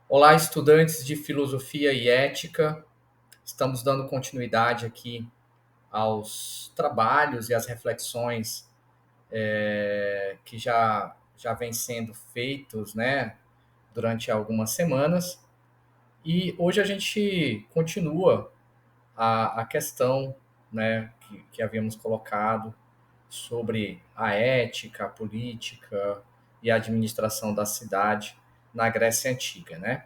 Olá, estudantes de Filosofia e Ética. Estamos dando continuidade aqui aos trabalhos e às reflexões que já vêm sendo feitos, né, durante algumas semanas. E hoje a gente continua a questão, né, que havíamos colocado sobre a ética, a política e a administração da cidade na Grécia Antiga, né?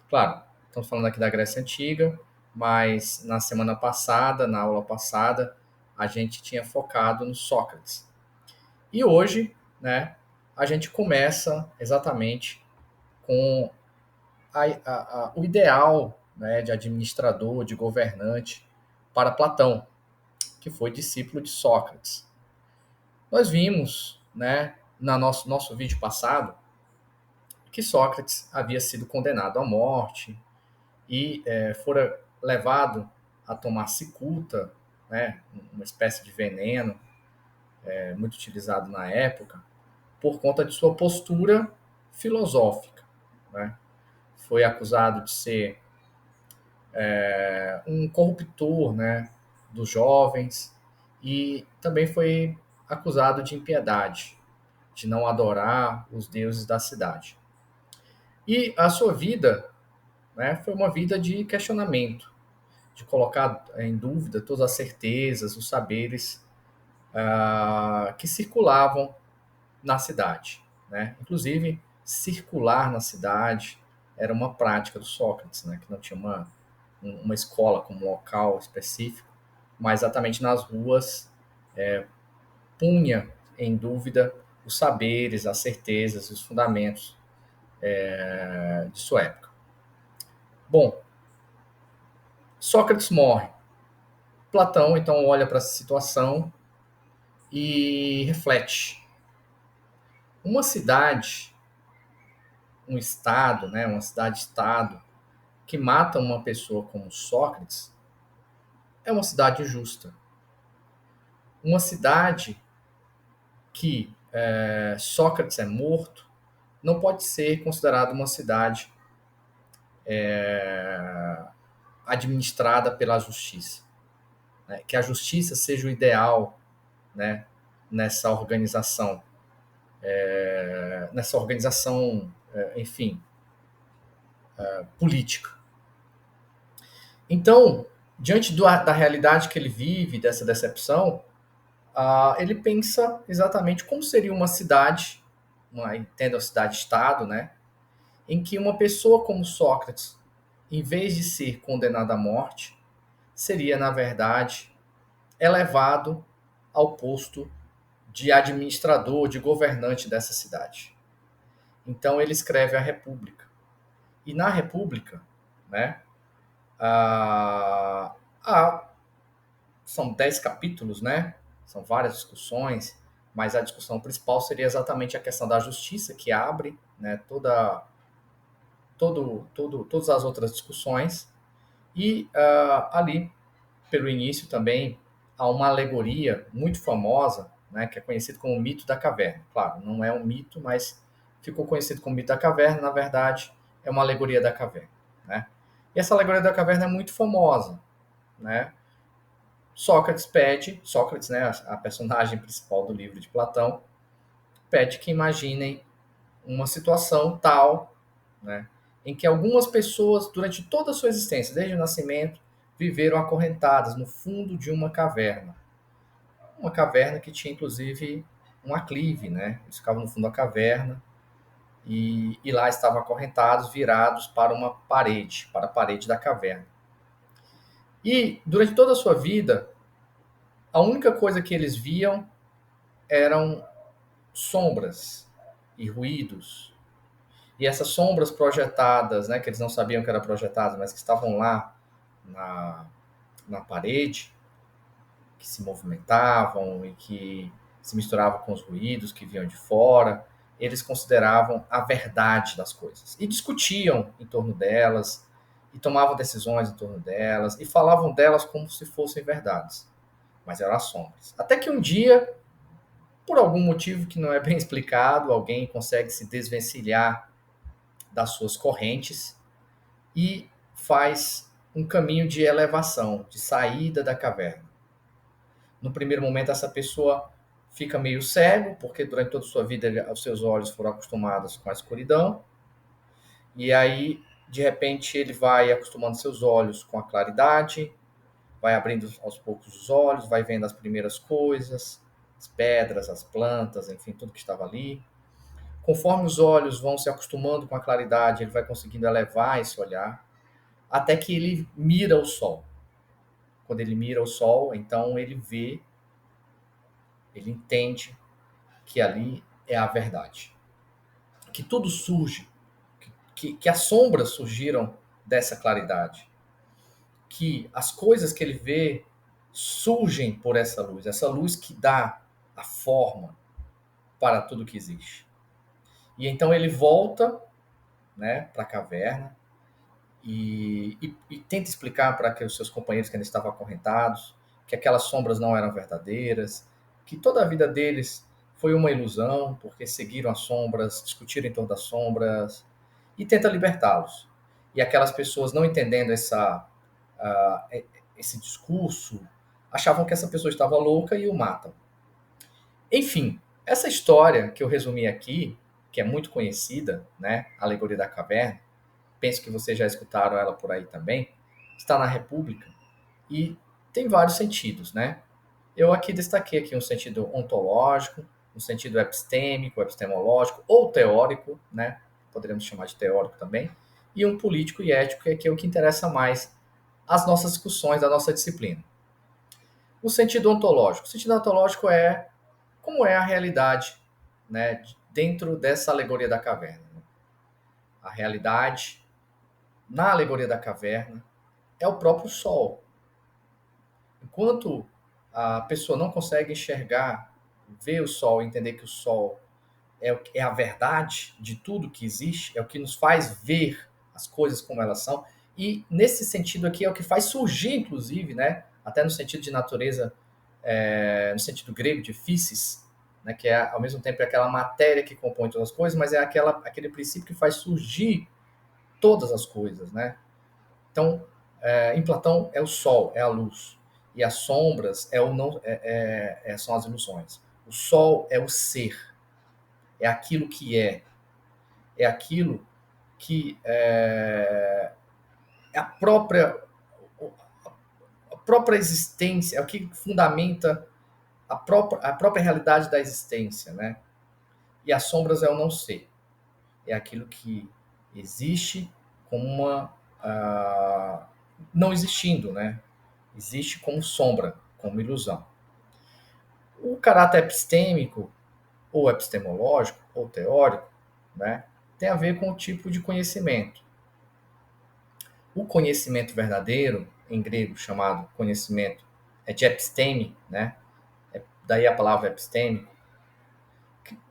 Claro, estamos falando aqui da Grécia Antiga, mas na semana passada, na aula passada, a gente tinha focado no Sócrates. E hoje, né, a gente começa exatamente com o ideal, né, de administrador, de governante para Platão, que foi discípulo de Sócrates. Nós vimos, né, no nosso vídeo passado, que Sócrates havia sido condenado à morte, e fora levado a tomar cicuta, né, uma espécie de veneno muito utilizado na época, por conta de sua postura filosófica. Né? Foi acusado de ser um corruptor, né, dos jovens, e também foi acusado de impiedade, de não adorar os deuses da cidade. E a sua vida, né, foi uma vida de questionamento, de colocar em dúvida todas as certezas, os saberes que circulavam na cidade. Né? Inclusive, circular na cidade era uma prática do Sócrates, né? Que não tinha uma escola como um local específico, mas exatamente nas ruas punha em dúvida os saberes, as certezas, os fundamentos de sua época. Bom, Sócrates morre. Platão então olha para essa situação e reflete. Uma cidade, um estado, né, uma cidade-estado, que mata uma pessoa como Sócrates, é uma cidade justa. Uma cidade que Sócrates é morto não pode ser considerada uma cidade administrada pela justiça. Né? Que a justiça seja o ideal, né, nessa organização, enfim, política. Então, diante da realidade que ele vive, dessa decepção, ele pensa exatamente como seria uma cidade, entenda a cidade-estado, né, em que uma pessoa como Sócrates, em vez de ser condenado à morte, seria, na verdade, elevado ao posto de administrador, de governante dessa cidade. Então ele escreve a República. E na República, né, ah, há são 10 capítulos, né? São várias discussões, mas a discussão principal seria exatamente a questão da justiça, que abre, né, todas as outras discussões. E ali, pelo início também, há uma alegoria muito famosa, né, que é conhecido como o mito da caverna. Claro, não é um mito, mas ficou conhecido como mito da caverna, na verdade, é uma alegoria da caverna. Né? E essa alegoria da caverna é muito famosa, né? Sócrates, né, a personagem principal do livro de Platão, pede que imaginem uma situação tal, né, em que algumas pessoas, durante toda a sua existência, desde o nascimento, viveram acorrentadas no fundo de uma caverna. Uma caverna que tinha, inclusive, um aclive, né? Eles ficavam no fundo da caverna e lá estavam acorrentados, virados para a parede da caverna. E, durante toda a sua vida, a única coisa que eles viam eram sombras e ruídos. E essas sombras projetadas, né, que eles não sabiam que eram projetadas, mas que estavam lá na, na parede, que se movimentavam e que se misturavam com os ruídos que vinham de fora, eles consideravam a verdade das coisas. E discutiam em torno delas, e tomavam decisões em torno delas, e falavam delas como se fossem verdades. Mas eram as sombras. Até que um dia, por algum motivo que não é bem explicado, alguém consegue se desvencilhar das suas correntes e faz um caminho de elevação, de saída da caverna. No primeiro momento, essa pessoa fica meio cego, porque durante toda a sua vida os seus olhos foram acostumados com a escuridão, e aí, de repente, ele vai acostumando seus olhos com a claridade, vai abrindo aos poucos os olhos, vai vendo as primeiras coisas, as pedras, as plantas, enfim, tudo que estava ali. Conforme os olhos vão se acostumando com a claridade, ele vai conseguindo elevar esse olhar, até que ele mira o sol. Quando ele mira o sol, então ele vê, ele entende que ali é a verdade. Que tudo surge, que as sombras surgiram dessa claridade. Que as coisas que ele vê surgem por essa luz que dá a forma para tudo que existe. E então ele volta, né, para a caverna e tenta explicar para os seus companheiros que ainda estavam acorrentados que aquelas sombras não eram verdadeiras, que toda a vida deles foi uma ilusão, porque seguiram as sombras, discutiram em torno das sombras, e tenta libertá-los. E aquelas pessoas, não entendendo esse discurso, achavam que essa pessoa estava louca e o matam. Enfim, essa história que eu resumi aqui, que é muito conhecida, né, a Alegoria da Caverna, penso que vocês já escutaram ela por aí também, está na República e tem vários sentidos, né? Eu aqui destaquei aqui um sentido ontológico, um sentido epistêmico, epistemológico ou teórico, né? Poderíamos chamar de teórico também, e um político e ético, que é o que interessa mais às nossas discussões da nossa disciplina. O sentido ontológico. O sentido ontológico é como é a realidade, né, dentro dessa alegoria da caverna. A realidade na alegoria da caverna é o próprio sol. Enquanto a pessoa não consegue enxergar, ver o sol, entender que o sol é a verdade de tudo que existe, é o que nos faz ver as coisas como elas são, e nesse sentido aqui é o que faz surgir, inclusive, né, até no sentido de natureza, no sentido grego de physis, né, que é ao mesmo tempo aquela matéria que compõe todas as coisas, mas é aquele princípio que faz surgir todas as coisas, né? Então, em Platão é o sol, é a luz. E as sombras é o não, são as ilusões. O sol é o ser, é aquilo que é aquilo que é a própria existência, é o que fundamenta a própria realidade da existência, né? E as sombras é o não ser, é aquilo que existe como uma não existindo, né? Existe como sombra, como ilusão. O caráter epistêmico, ou epistemológico, ou teórico, né, tem a ver com o tipo de conhecimento. O conhecimento verdadeiro, em grego chamado conhecimento, é de episteme, né? Daí a palavra epistêmico,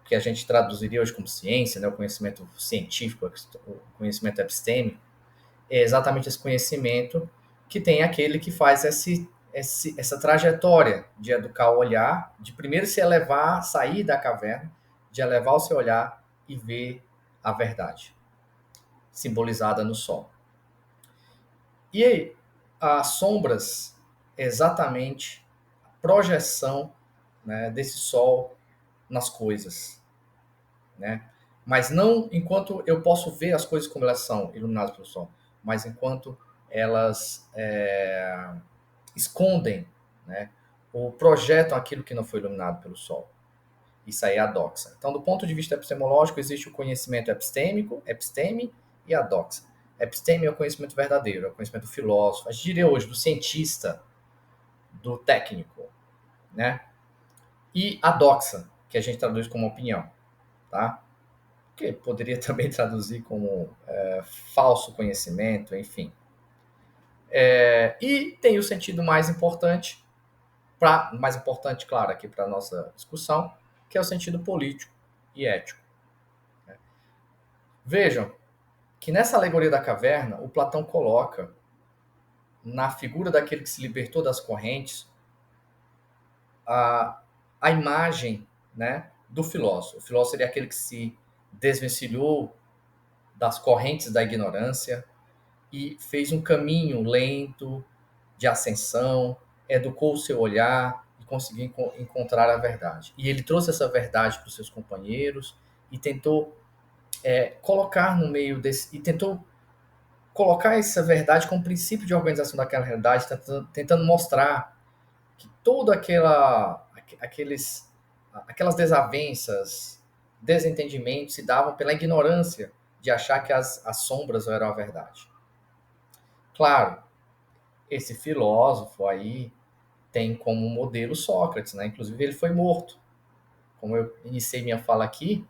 que a gente traduziria hoje como ciência, né? O conhecimento científico, o conhecimento epistêmico, é exatamente esse conhecimento que tem aquele que faz essa trajetória de educar o olhar, de primeiro se elevar, sair da caverna, de elevar o seu olhar e ver a verdade, simbolizada no sol. E aí, as sombras é exatamente a projeção, né, desse sol nas coisas, né? Mas não enquanto eu posso ver as coisas como elas são, iluminadas pelo sol, mas enquanto elas escondem, né, ou projetam aquilo que não foi iluminado pelo sol. Isso aí é a doxa. Então, do ponto de vista epistemológico, existe o conhecimento epistêmico, episteme, e a doxa. Episteme é o conhecimento verdadeiro, é o conhecimento do filósofo, a gente diria hoje, do cientista, do técnico, né? E a doxa, que a gente traduz como opinião, tá? Que poderia também traduzir como falso conhecimento, enfim. E tem o sentido mais importante, claro, aqui para a nossa discussão, que é o sentido político e ético. Vejam que nessa alegoria da caverna, o Platão coloca na figura daquele que se libertou das correntes a imagem, né, do filósofo. O filósofo seria aquele que se desvencilhou das correntes da ignorância e fez um caminho lento de ascensão, educou o seu olhar e conseguiu encontrar a verdade. E ele trouxe essa verdade para os seus companheiros e tentou colocar no meio desse, e tentou colocar essa verdade como princípio de organização daquela realidade, tentando mostrar que toda aquelas desavenças, desentendimentos se davam pela ignorância de achar que as sombras eram a verdade. Claro, esse filósofo aí tem como modelo Sócrates, né? Inclusive ele foi morto. Como eu iniciei minha fala aqui,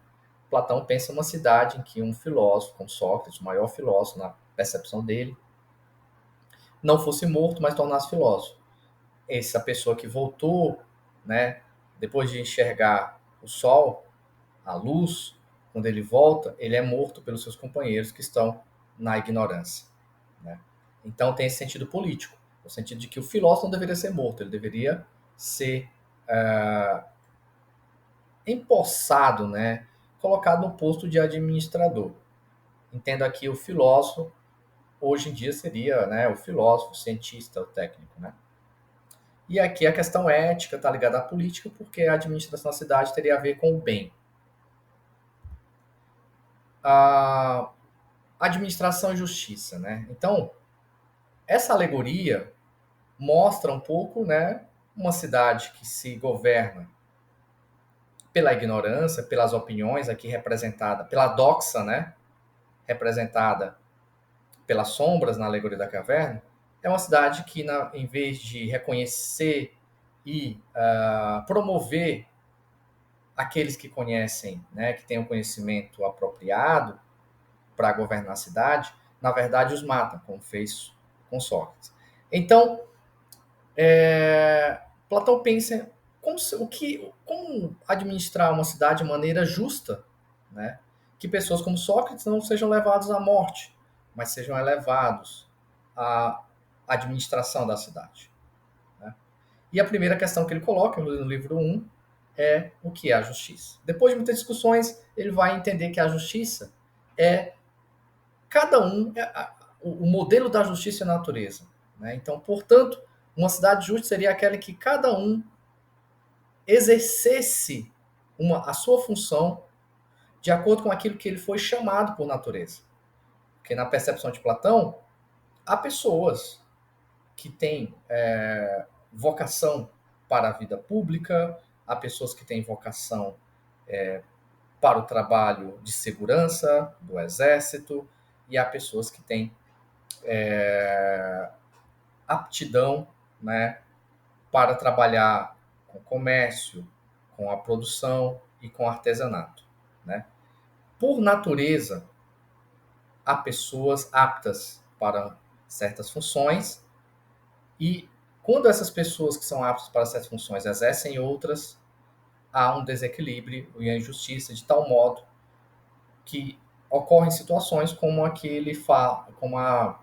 Platão pensa uma cidade em que um filósofo como Sócrates, o maior filósofo na percepção dele, não fosse morto, mas tornasse filósofo. Essa pessoa que voltou, né, depois de enxergar o sol, a luz, quando ele volta, ele é morto pelos seus companheiros que estão na ignorância, né? Então tem esse sentido político, no sentido de que o filósofo não deveria ser morto, ele deveria ser empossado, né, colocado no posto de administrador. Entendo aqui o filósofo, hoje em dia seria, né, o filósofo, o cientista, o técnico, né? E aqui a questão ética está ligada à política, porque a administração da cidade teria a ver com o bem. A administração e justiça, né? Então, essa alegoria mostra um pouco, né, uma cidade que se governa pela ignorância, pelas opiniões aqui representada, pela doxa, né, representada pelas sombras na alegoria da caverna, é uma cidade que, em vez de reconhecer e promover aqueles que conhecem, né, que têm um conhecimento apropriado para governar a cidade, na verdade os matam, como fez com Sócrates. Então, Platão pensa como administrar uma cidade de maneira justa, né? Que pessoas como Sócrates não sejam levados à morte, mas sejam elevados à administração da cidade, né? E a primeira questão que ele coloca no livro 1 é o que é a justiça. Depois de muitas discussões, ele vai entender que a justiça é cada um, o modelo da justiça é a natureza, né? Então, portanto, uma cidade justa seria aquela que cada um exercesse a sua função de acordo com aquilo que ele foi chamado por natureza. Porque na percepção de Platão, há pessoas que têm vocação para a vida pública, há pessoas que têm vocação para o trabalho de segurança do exército, e há pessoas que têm aptidão, né, para trabalhar com comércio, com a produção e com artesanato, né? Por natureza, há pessoas aptas para certas funções e quando essas pessoas que são aptas para certas funções exercem outras, há um desequilíbrio e a injustiça de tal modo que ocorrem situações como como a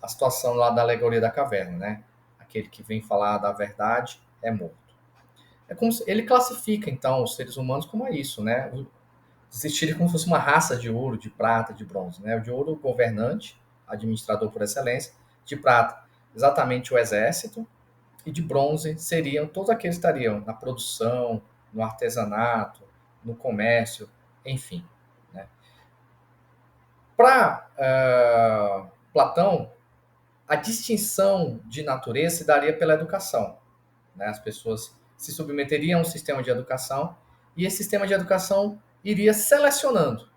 situação lá da alegoria da caverna, né? Aquele que vem falar da verdade é morto. É como ele classifica então os seres humanos como isso, né? Existiria como se fosse uma raça de ouro, de prata, de bronze, né? O de ouro, o governante, administrador por excelência, de prata, exatamente o exército, e de bronze seriam todos aqueles que estariam na produção, no artesanato, no comércio, enfim, né? Para Platão, a distinção de natureza se daria pela educação, né? As pessoas se submeteriam a um sistema de educação e esse sistema de educação iria selecionando,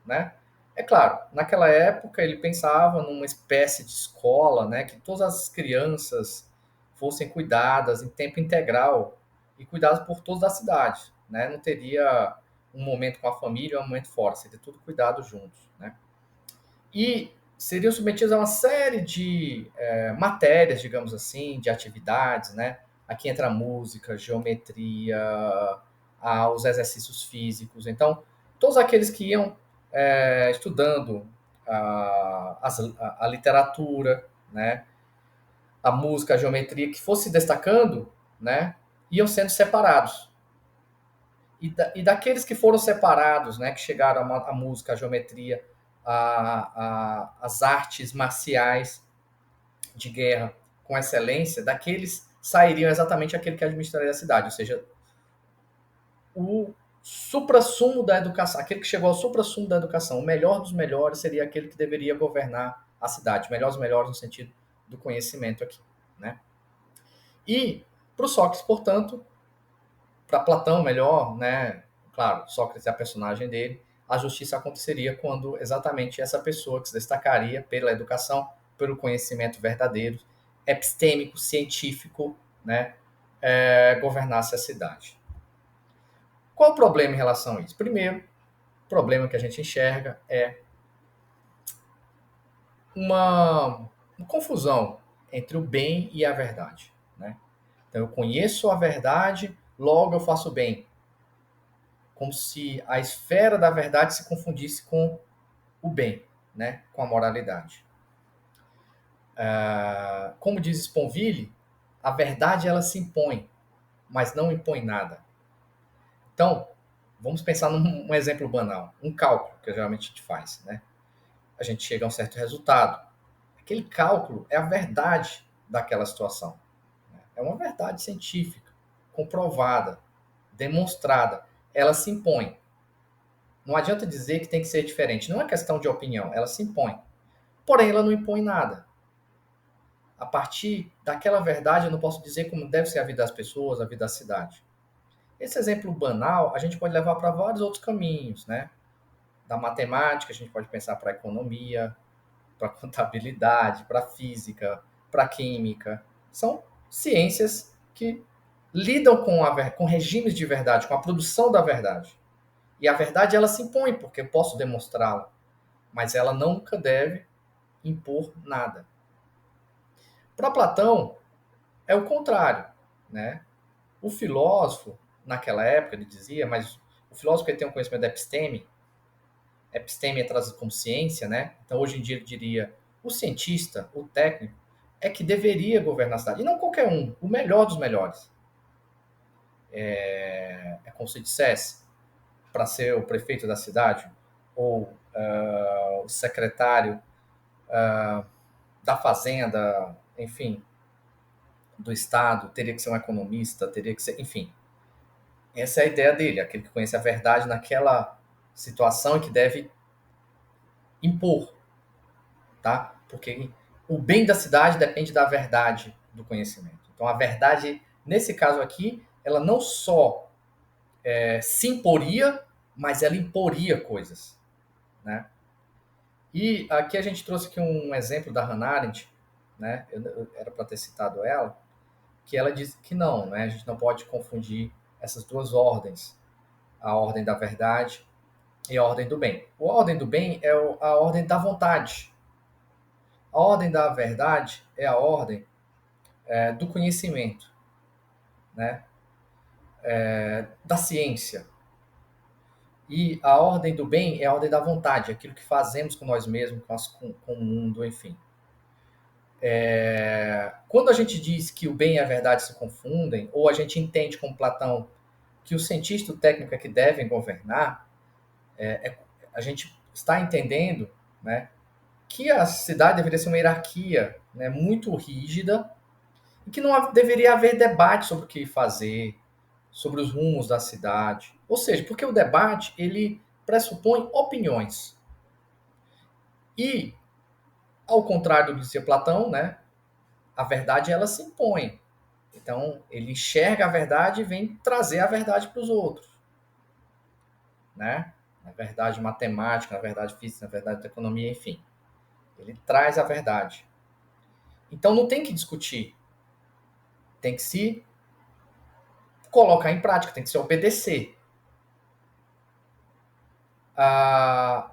né? É claro, naquela época ele pensava numa espécie de escola, né, que todas as crianças fossem cuidadas em tempo integral e cuidadas por todos da cidade, né? Não teria um momento com a família e um momento fora, seria tudo cuidado juntos, né? E seriam submetidos a uma série de matérias, digamos assim, de atividades, né? Aqui entra a música, geometria, os exercícios físicos. Então, todos aqueles que iam estudando a literatura, né? A música, a geometria, que fosse destacando, né? Iam sendo separados. E daqueles que foram separados, né? Que chegaram à música, à geometria, as artes marciais de guerra com excelência, daqueles sairiam exatamente aquele que administraria a cidade, ou seja, o suprassumo da educação, aquele que chegou ao suprassumo da educação, o melhor dos melhores seria aquele que deveria governar a cidade, melhor dos melhores no sentido do conhecimento aqui, né? E para o Sócrates, portanto, para Platão melhor, né? Claro, Sócrates é a personagem dele. A justiça aconteceria quando exatamente essa pessoa que se destacaria pela educação, pelo conhecimento verdadeiro, epistêmico, científico, né, governasse a cidade. Qual o problema em relação a isso? Primeiro, o problema que a gente enxerga é uma confusão entre o bem e a verdade, né? Então, eu conheço a verdade, logo eu faço bem. Como se a esfera da verdade se confundisse com o bem, né? Com a moralidade. Como diz Sponville, a verdade ela se impõe, mas não impõe nada. Então, vamos pensar num exemplo banal, um cálculo que geralmente a gente faz, né? A gente chega a um certo resultado. Aquele cálculo é a verdade daquela situação. É uma verdade científica, comprovada, demonstrada. Ela se impõe. Não adianta dizer que tem que ser diferente. Não é questão de opinião, ela se impõe. Porém, ela não impõe nada. A partir daquela verdade, eu não posso dizer como deve ser a vida das pessoas, a vida da cidade. Esse exemplo banal, a gente pode levar para vários outros caminhos, né? Da matemática, a gente pode pensar para a economia, para a contabilidade, para a física, para a química. São ciências que lidam com regimes de verdade, com a produção da verdade. E a verdade, ela se impõe, porque eu posso demonstrá-la, mas ela nunca deve impor nada. Para Platão, é o contrário, né? O filósofo, naquela época, ele dizia, mas o filósofo ele tem um conhecimento da episteme, episteme é trazida como ciência, né? Então, hoje em dia, ele diria, o cientista, o técnico, é que deveria governar a cidade. E não qualquer um, o melhor dos melhores. É como se dissesse, para ser o prefeito da cidade, ou o secretário da fazenda, enfim, do Estado, teria que ser um economista, teria que ser, enfim. Essa é a ideia dele, aquele que conhece a verdade naquela situação e que deve impor, tá? Porque o bem da cidade depende da verdade do conhecimento. Então, a verdade, nesse caso aqui, ela não só se imporia, mas ela imporia coisas, né? E aqui a gente trouxe aqui um exemplo da Hannah Arendt, né? Eu era para ter citado ela, que ela diz que não, né? A gente não pode confundir essas duas ordens, a ordem da verdade e a ordem do bem. A ordem do bem é a ordem da vontade. A ordem da verdade é a ordem do conhecimento, né? Da ciência. E a ordem do bem é a ordem da vontade, aquilo que fazemos com nós mesmos, com o mundo, enfim. Quando a gente diz que o bem e a verdade se confundem, ou a gente entende como Platão que o cientista e o técnico é que devem governar, a gente está entendendo, né, que a cidade deveria ser uma hierarquia, né, muito rígida e que não deveria haver debate sobre o que fazer, sobre os rumos da cidade. Ou seja, porque o debate ele pressupõe opiniões. E, ao contrário do que dizia Platão, né, a verdade ela se impõe. Então, ele enxerga a verdade e vem trazer a verdade para os outros, né? Na verdade matemática, na verdade física, na verdade da economia, enfim. Ele traz a verdade. Então, não tem que discutir. Tem que se colocar em prática, tem que se obedecer. Ah,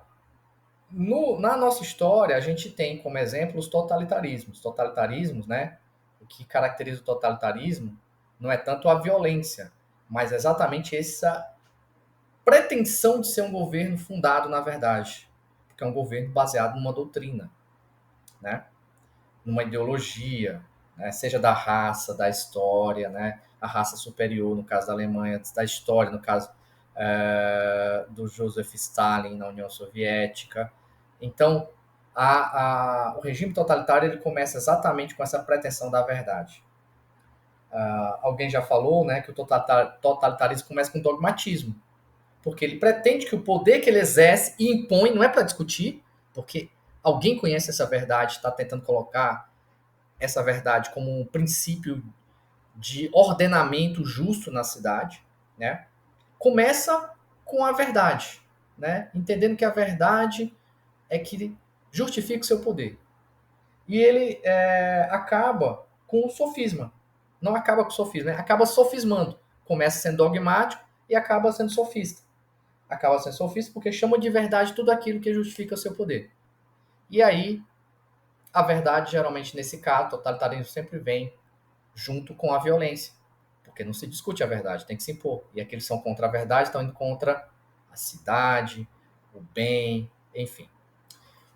na nossa história, a gente tem como exemplo os totalitarismos. Totalitarismos, né? O que caracteriza o totalitarismo não é tanto a violência, mas exatamente essa pretensão de ser um governo fundado na verdade, porque é um governo baseado numa doutrina, né? Numa ideologia, né? Seja da raça, da história, né? A raça superior, no caso da Alemanha, da história, no caso do Joseph Stalin na União Soviética, Então, o regime totalitário ele começa exatamente com essa pretensão da verdade. Alguém já falou, né, que o totalitarismo começa com dogmatismo, porque ele pretende que o poder que ele exerce e impõe não é para discutir, porque alguém conhece essa verdade, está tentando colocar essa verdade como um princípio de ordenamento justo na cidade, né? Começa com a verdade, né? Entendendo que a verdade é que justifica o seu poder. E ele acaba com o sofisma. Não acaba com o sofisma, né? Acaba sofismando. Começa sendo dogmático e acaba sendo sofista. Acaba sendo sofista porque chama de verdade tudo aquilo que justifica o seu poder. E aí, a verdade, geralmente, nesse caso, o totalitarismo sempre vem junto com a violência. Porque não se discute a verdade, tem que se impor. E aqueles que são contra a verdade estão indo contra a cidade, o bem, enfim.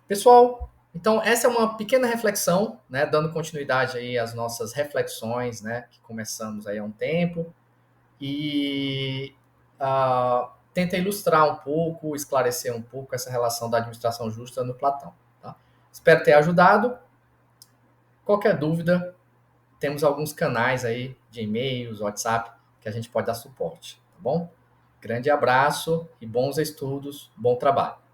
Pessoal, então essa é uma pequena reflexão, né, dando continuidade aí às nossas reflexões, né, que começamos aí há um tempo, e tenta ilustrar um pouco, esclarecer um pouco essa relação da administração justa no Platão. Tá? Espero ter ajudado. Qualquer dúvida, temos alguns canais aí de e-mails, WhatsApp, que a gente pode dar suporte, tá bom? Grande abraço e bons estudos, bom trabalho.